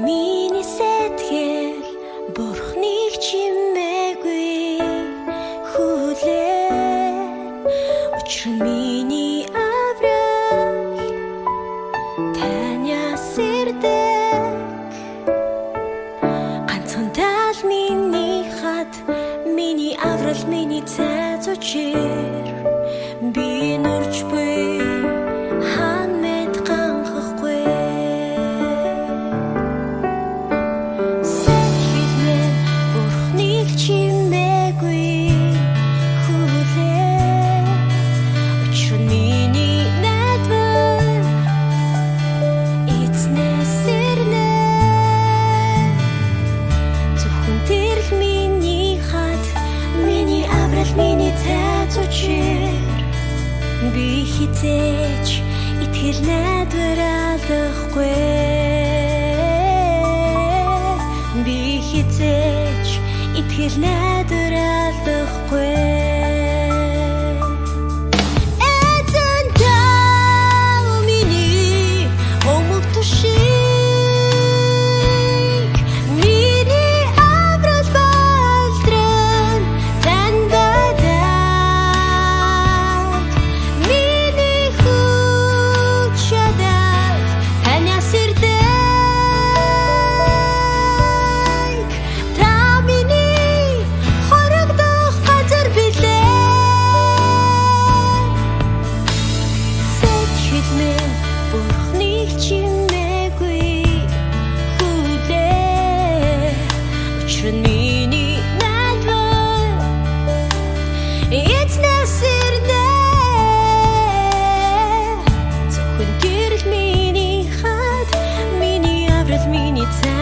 Миний сэтгэл бурхныг чимээгүй хүлээн учир нь миний аврал таньяас ирдэг ганцхан тал миний хад миний аврал миний цайз учир би нурч буй хамт ганхахгүй сэхидмэн бурхныг чимээгүй хүлээн учир нь миний найдвар эзнээс ирнэ зөвхөн тэр л миний хад миний аврал миний цайз учир би хизээч итгэл найдвар алдахгүй би хизээч итгэл найдвар алдахгүй эзэн тав миний омог тушиг миний аврал болдрон тань байдаг миний хүч чадал таньяас ирдэг та миний хорогдох газар билээ сэхидмэн бурхныг чимээгүй хүлээн учир нь миний найдвар эзнээс ирнэ зөвхөн тэр л миний хад миний аврал миний цайз